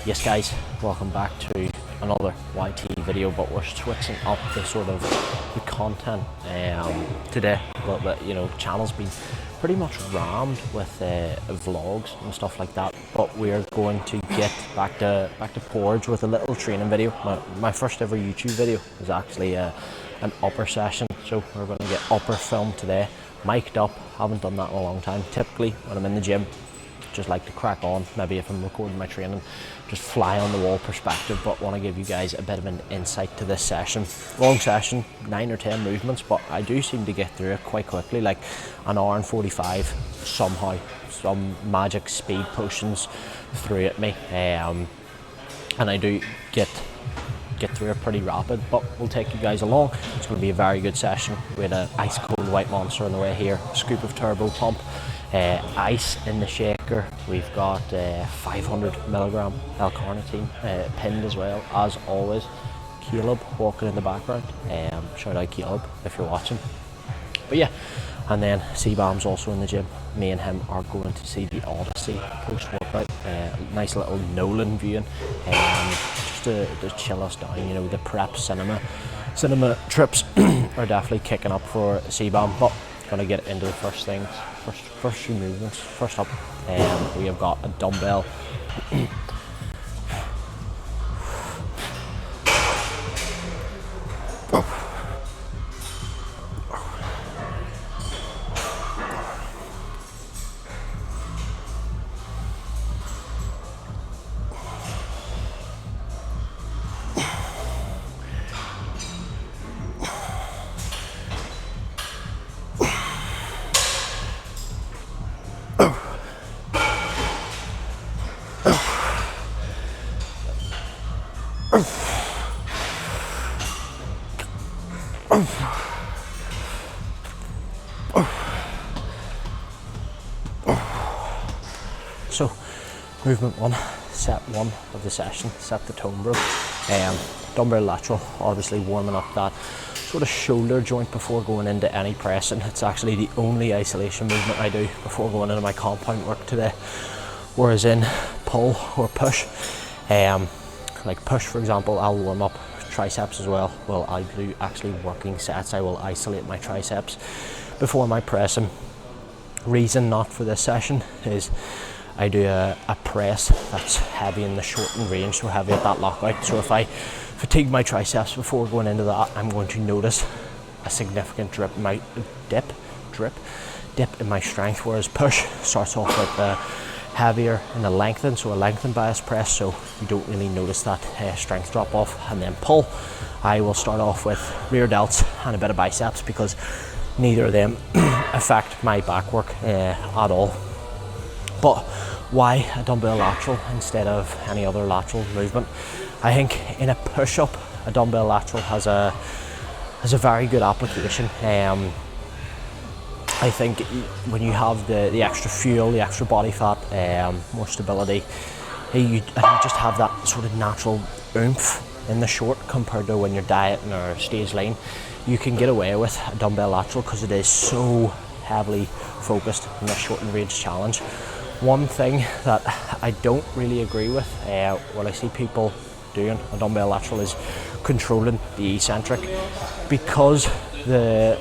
Yes guys, welcome back to another YT video, but we're switching up the sort of the content today a little bit. You know, channel's been pretty much rammed with vlogs and stuff like that, but we're going to get back to porridge with a little training video. My first ever YouTube video is actually an upper session, so we're going to get upper filmed today, mic'd up. Haven't done that in a long time. Typically when I'm in the gym, just like to crack on, maybe if I'm recording my training, just fly on the wall perspective, but want to give you guys a bit of an insight to this session. Long session, 9 or 10 movements, but I do seem to get through it quite quickly, like an hour and 45 somehow. Some magic speed potions through at me, and I do get through it pretty rapid, but we'll take you guys along. It's going to be a very good session. We had an ice cold white monster on the way here, scoop of turbo pump, ice in the shaker. We've got 500mg L-carnitine pinned as well, as always. Caleb walking in the background, shout out Caleb if you're watching. But yeah, and then C-Bam's also in the gym. Me and him are going to see the Odyssey post-workout. Nice little Nolan viewing, just to chill us down. You know, the prep cinema trips are definitely kicking up for C-Bam, but gonna get into the first things, first few movements. First up, we have got a dumbbell. So, movement one, set one of the session, set the tone, bro. Dumbbell lateral, obviously warming up that sort of shoulder joint before going into any pressing. It's actually the only isolation movement I do before going into my compound work today. Whereas in pull or push, like push for example, I'll warm up triceps as well. Well, I do actually working sets. I will isolate my triceps before my pressing. Reason not for this session is I do a press that's heavy in the shortened range, so heavy at that lockout. So if I fatigue my triceps before going into that, I'm going to notice a significant dip in my strength. Whereas push starts off with heavier in the lengthen, so a lengthen bias press, so you don't really notice that strength drop off. And then pull, I will start off with rear delts and a bit of biceps, because neither of them affect my back work at all. But why a dumbbell lateral instead of any other lateral movement? I think in a push-up, a dumbbell lateral has a very good application. I think when you have the extra fuel, the extra body fat, more stability, you just have that sort of natural oomph in the short compared to when you're dieting or stage lean. You can get away with a dumbbell lateral because it is so heavily focused in the shortened range challenge. One thing that I don't really agree with, what I see people doing a dumbbell lateral, is controlling the eccentric, because the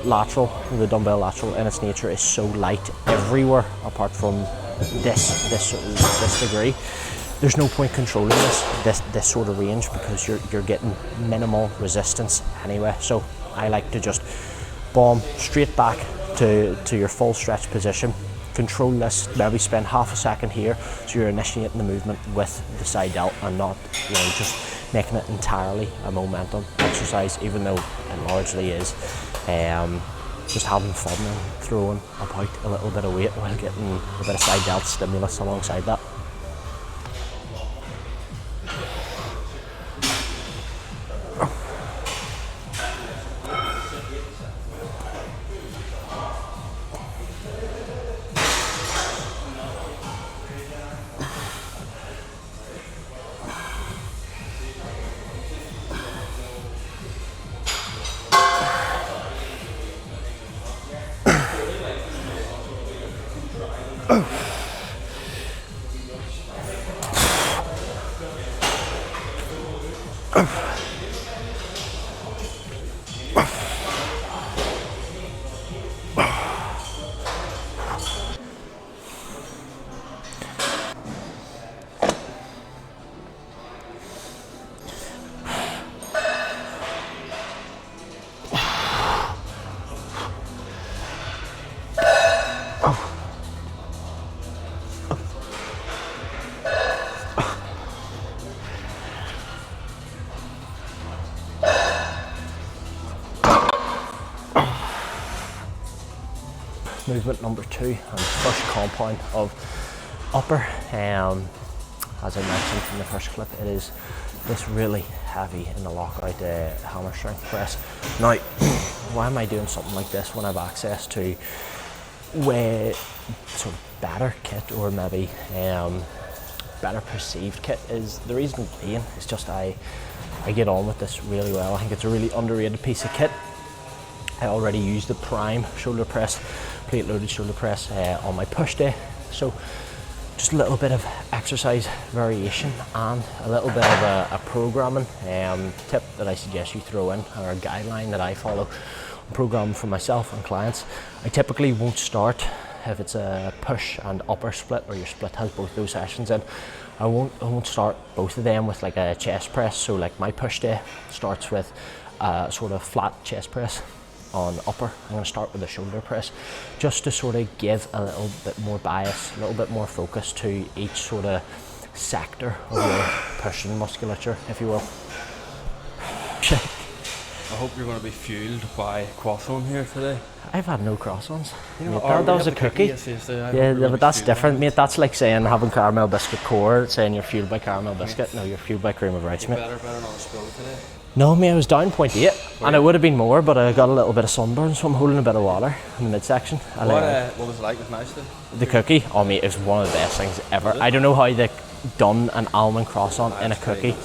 dumbbell lateral in its nature is so light everywhere apart from this degree. There's no point controlling this sort of range, because you're getting minimal resistance anyway. So I like to just bomb straight back to your full stretch position. Control this, maybe spend half a second here, so you're initiating the movement with the side delt and not, you know, just making it entirely a momentum exercise, even though it largely is. Just having fun and throwing about a little bit of weight while getting a bit of side delt stimulus alongside that. Movement number 2 and first compound of upper. As I mentioned in the first clip, it is this really heavy in the lockout hammer strength press. Now, why am I doing something like this when I have access to way sort of better kit, or maybe better perceived kit? Is the reason being is just I get on with this really well. I think it's a really underrated piece of kit. I already use the Prime shoulder press, plate loaded shoulder press on my push day, so just a little bit of exercise variation and a little bit of a programming tip that I suggest you throw in, or a guideline that I follow on programming for myself and clients. I typically won't start, if it's a push and upper split, or your split has both those sessions in, I won't start both of them with like a chest press. So like my push day starts with a sort of flat chest press. On upper, I'm going to start with a shoulder press, just to sort of give a little bit more bias, a little bit more focus to each sort of sector of your pushing musculature, if you will. I hope you're going to be fueled by croissant here today. I've had no croissants. You know, Mate, that was a cookie. Yeah, but that's different, mate. That's like saying having caramel biscuit core, saying you're fueled by caramel biscuit. No, you're fueled by cream of rice, mate. Better not spill today. No, mate, I was down 0.8, and it would have been more, but I got a little bit of sunburn, so I'm holding a bit of water in the midsection. What was it like with nice then? The cookie, oh mate, it was one of the best things ever. I don't know how they done an almond croissant in a cookie.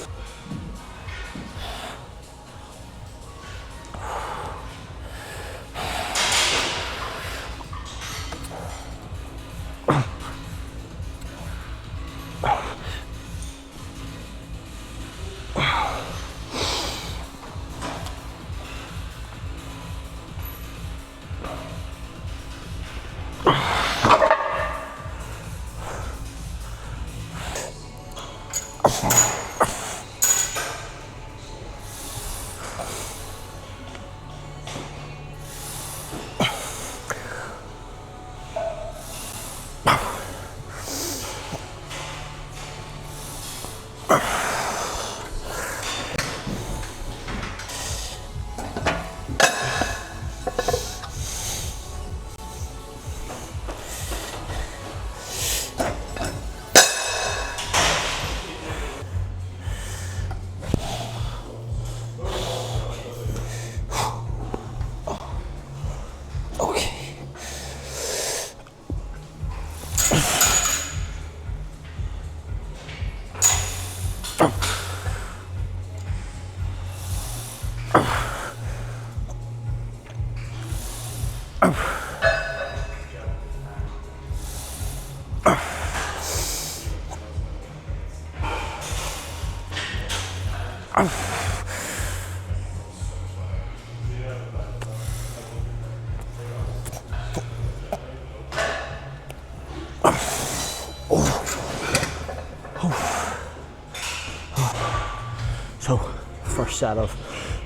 So, first set of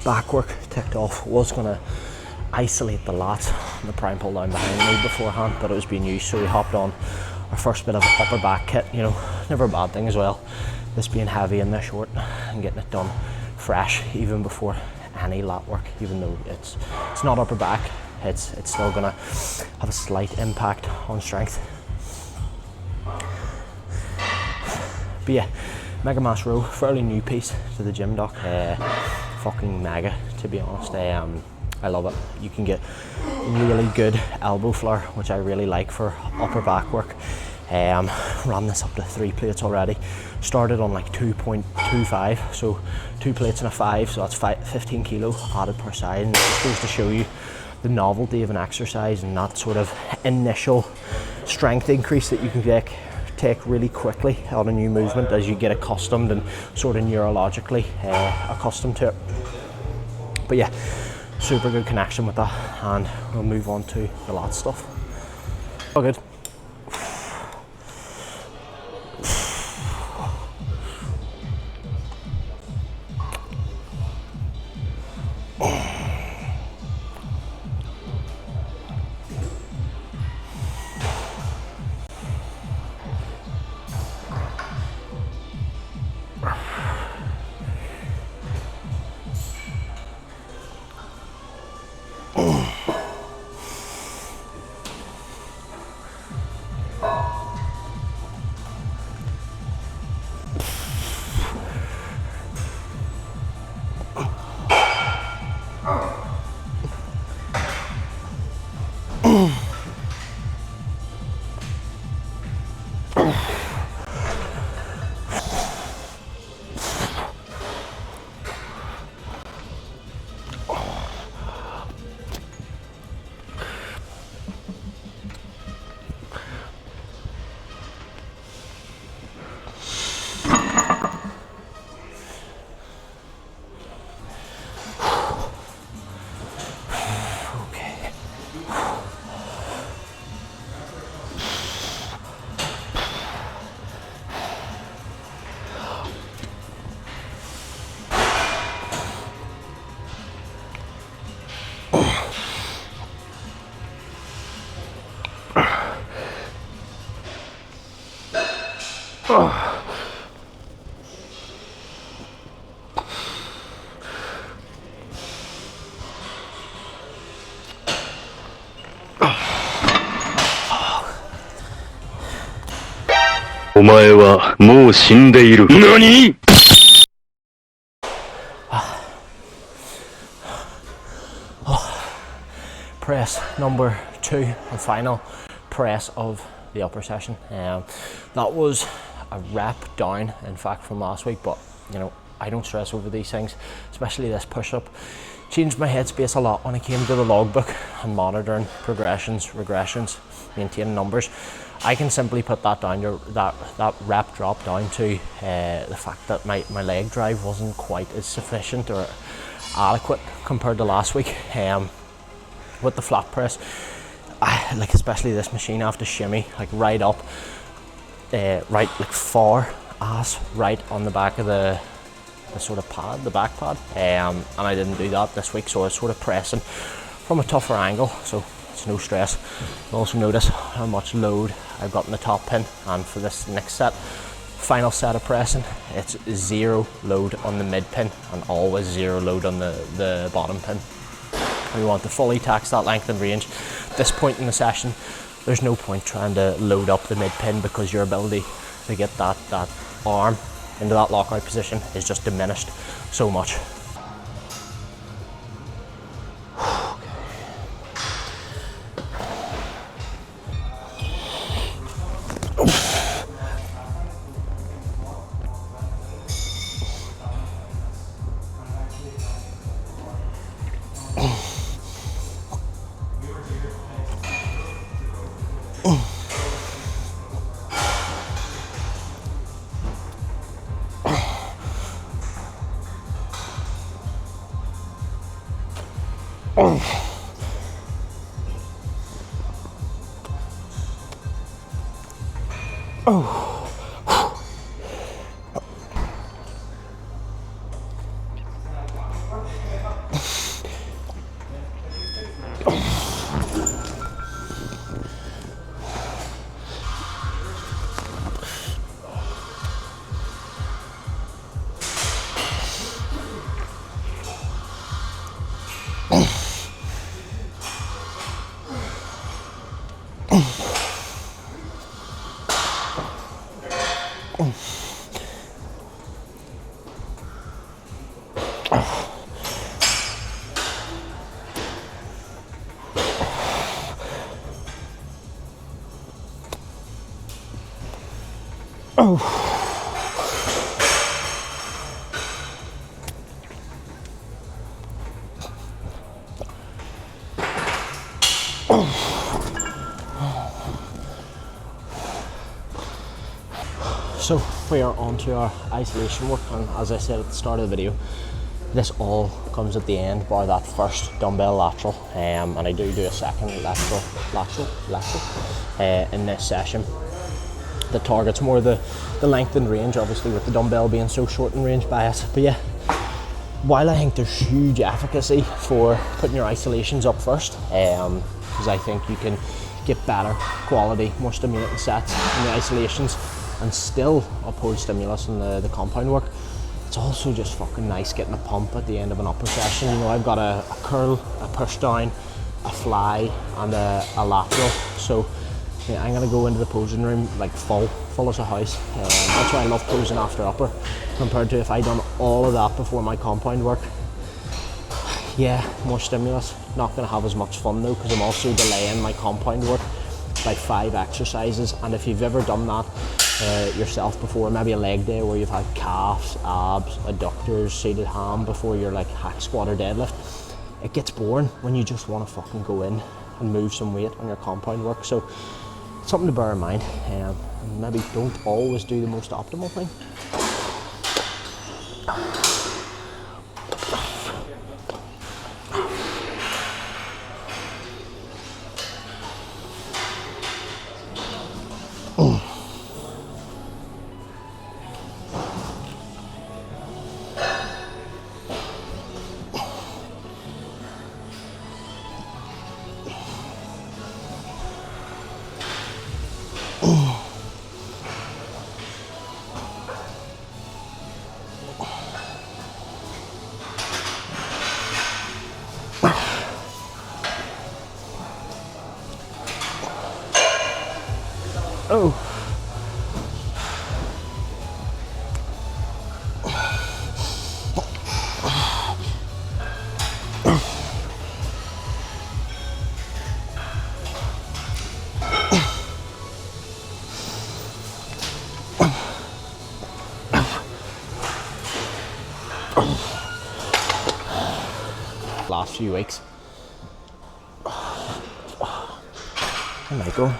back work ticked off. Was going to isolate the lats and the prime pull down behind me beforehand, but it was being used, so we hopped on our first bit of upper back kit. You know, never a bad thing as well, this being heavy and this short, and getting it done fresh even before any lat work. Even though it's not upper back, it's still going to have a slight impact on strength. But yeah, Mega Mass Row, fairly new piece to the gym dock. Fucking mega, to be honest. I love it. You can get really good elbow flare, which I really like for upper back work. Ran this up to 3 plates already. Started on like 2.25, so 2 plates and a 5, so that's 15 kilo added per side. And it just goes to show you the novelty of an exercise and that sort of initial strength increase that you can take really quickly on a new movement as you get accustomed and sort of neurologically accustomed to it. But yeah, super good connection with that, and we'll move on to the lat stuff. All good. Press number 2 and final press of the upper session. That was a rep down, in fact, from last week, but you know, I don't stress over these things, especially this push-up. Changed my headspace a lot when it came to the logbook and monitoring progressions, regressions, maintaining numbers. I can simply put that down to that rep drop down to the fact that my leg drive wasn't quite as sufficient or adequate compared to last week. With the flat press, like especially this machine, I have to shimmy like right up, right like far ass right on the back of the sort of pad, the back pad, and I didn't do that this week, so I was sort of pressing from a tougher angle, so it's no stress. You'll also notice how much load I've got in the top pin, and for this next set, final set of pressing, it's 0 load on the mid pin and always 0 load on the bottom pin. We want to fully tax that length and range. At this point in the session, there's no point trying to load up the mid pin because your ability to get that arm into that lockout position is just diminished so much. So we are on to our isolation work, and as I said at the start of the video, this all comes at the end by that first dumbbell lateral, and I do a second lateral in this session. The target's more the length and range, obviously with the dumbbell being so short in range by it. But yeah, while I think there's huge efficacy for putting your isolations up first, because I think you can get better quality, more stimulating sets in the isolations and still uphold stimulus in the compound work, it's also just fucking nice getting a pump at the end of an upper session. You know, I've got a curl, a push down, a fly and a lateral. So yeah, I'm gonna go into the posing room like full as a house. That's why I love posing after upper, compared to if I done all of that before my compound work. Yeah, more stimulus, not gonna have as much fun though, because I'm also delaying my compound work by 5 exercises. And if you've ever done that yourself before, maybe a leg day where you've had calves, abs, adductors, seated ham before your like hack squat or deadlift, it gets boring when you just want to fucking go in and move some weight on your compound work. So something to bear in mind, and maybe don't always do the most optimal thing. Oh. Last few weeks. There might go.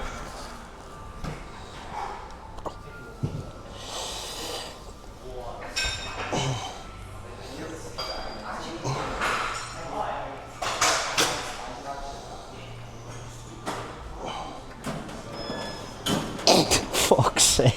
Fuck's sake.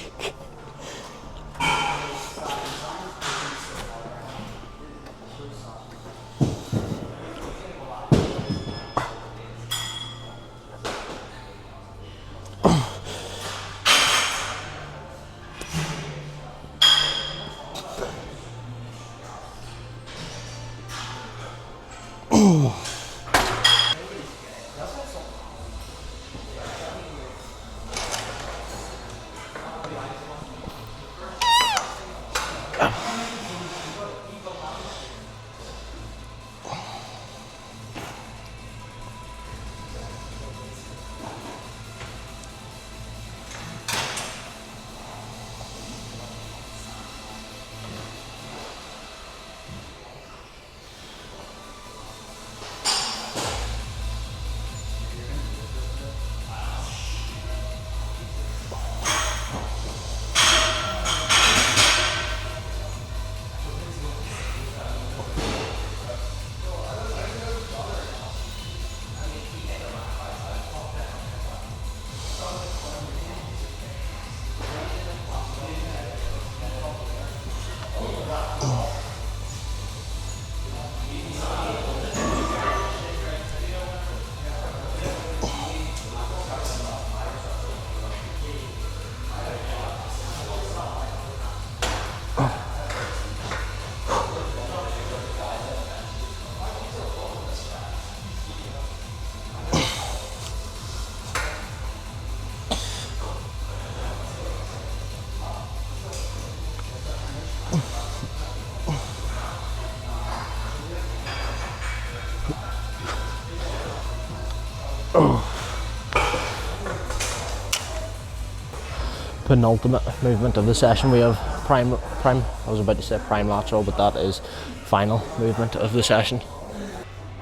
Penultimate movement of the session, we have prime, I was about to say prime lateral, but that is final movement of the session.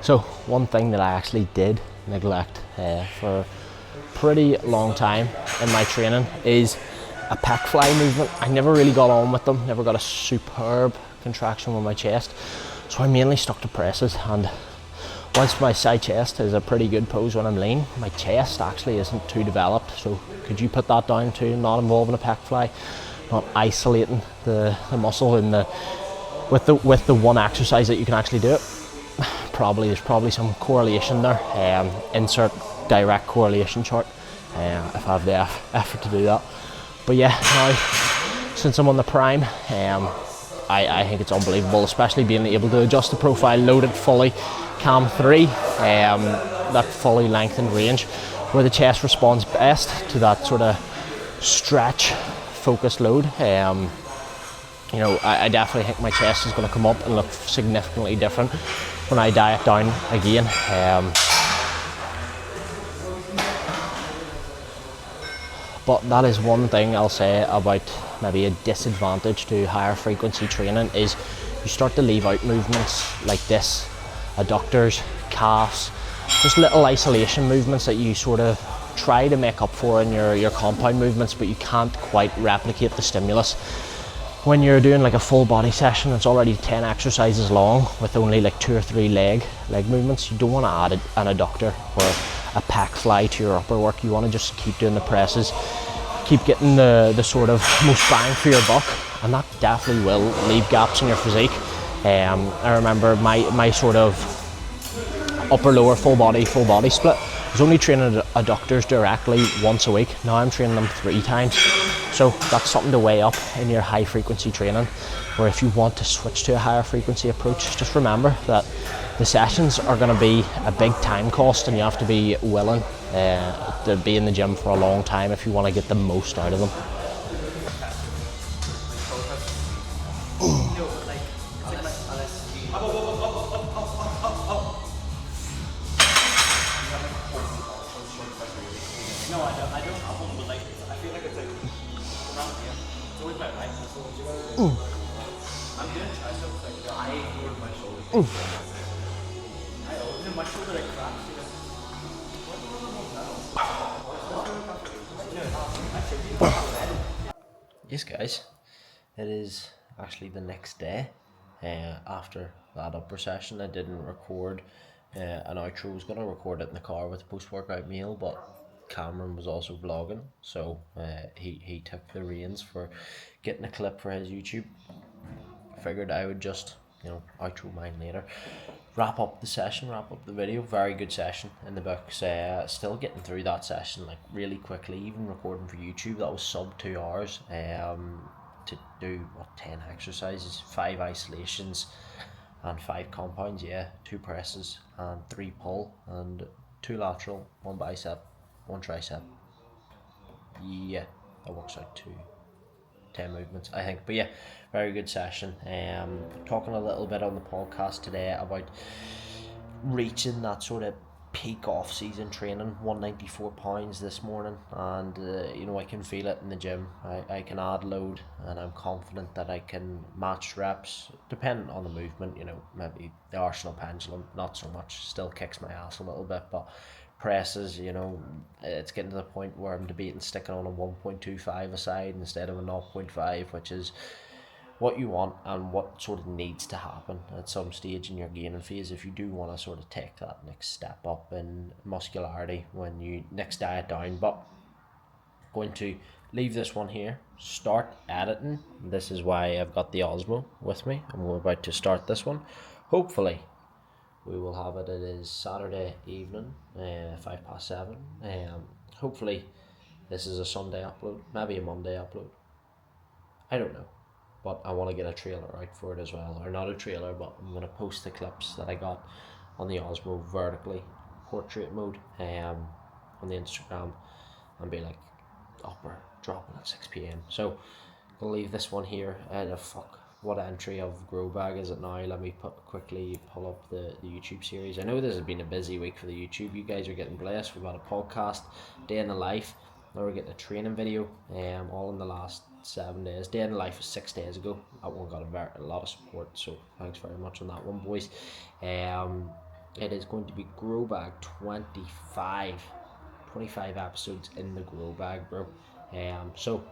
So one thing that I actually did neglect for a pretty long time in my training is a pec fly movement. I never really got on with them, never got a superb contraction with my chest, so I mainly stuck to presses. And whilst my side chest is a pretty good pose when I'm lean, my chest actually isn't too developed. So could you put that down to not involving a pec fly, not isolating the muscle in the with the one exercise that you can actually do it? There's probably some correlation there. Insert direct correlation chart if I have the effort to do that. But yeah, now since I'm on the prime, I think it's unbelievable, especially being able to adjust the profile, load it fully, cam 3, that fully lengthened range, where the chest responds best to that sort of stretch focused load. I definitely think my chest is going to come up and look significantly different when I diet down again. But that is one thing I'll say about maybe a disadvantage to higher frequency training, is you start to leave out movements like this, adductors, calves, just little isolation movements that you sort of try to make up for in your compound movements, but you can't quite replicate the stimulus. When you're doing like a full body session, it's already 10 exercises long with only like 2 or 3 leg movements. You don't want to add an adductor or a pec fly to your upper work. You want to just keep doing the presses, keep getting the sort of most bang for your buck, and that definitely will leave gaps in your physique. I remember my sort of upper lower full body split, I was only training adductors directly once a week. Now I'm training them 3 times. So that's something to weigh up in your high frequency training, where if you want to switch to a higher frequency approach, just remember that the sessions are going to be a big time cost, and you have to be willing to be in the gym for a long time if you want to get the most out of them. Yes guys, it is actually the next day after that upper session. I didn't record an outro. I was going to record it in the car with a post-workout meal, but Cameron was also vlogging, so he took the reins for getting a clip for his YouTube. Figured I would just outro mine later, wrap up the session, wrap up the video. Very good session in the books. Still getting through that session like really quickly, even recording for YouTube. That was sub 2 hours to do 10 exercises, 5 isolations and 5 compounds. 2 presses and 3 pull and 2 lateral, 1 bicep, 1 tricep. That works out to 10 movements, I think. But yeah, very good session. Talking a little bit on the podcast today about reaching that sort of peak off-season training, 194 pounds this morning, and I can feel it in the gym. I can add load, and I'm confident that I can match reps depending on the movement. Maybe the Arsenal pendulum not so much, still kicks my ass a little bit, but presses, it's getting to the point where I'm debating sticking on a 1.25 aside instead of a 0.5, which is what you want and what sort of needs to happen at some stage in your gaining phase if you do want to sort of take that next step up in muscularity when you next diet down. But going to leave this one here, start editing. This is why I've got the Osmo with me, and we're about to start this one. Hopefully we will have it. It is Saturday evening, 7:05. Hopefully this is a Sunday upload, maybe a Monday upload. I don't know, but I want to get a trailer out for it as well, or not a trailer, but I'm going to post the clips that I got on the Osmo vertically portrait mode on the Instagram, and be like upper dropping at 6 p.m. So I'll leave this one here. What entry of grow bag is it now? Let me quickly pull up the YouTube series. I know this has been a busy week for the YouTube. You guys are getting blessed. We've got a podcast, day in the life. Now we're getting a training video, all in the last 7 days. Day in the life was 6 days ago. That one got a lot of support, so thanks very much on that one, boys. It is going to be grow bag 25 episodes in the grow bag, bro. So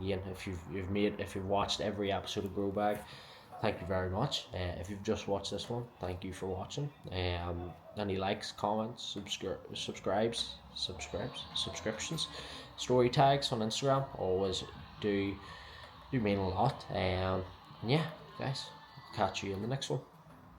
again, if you've watched every episode of Grow Bag, thank you very much. If you've just watched this one, thank you for watching. Any likes, comments, subscriptions, story tags on Instagram always do mean a lot. And yeah, guys, catch you in the next one.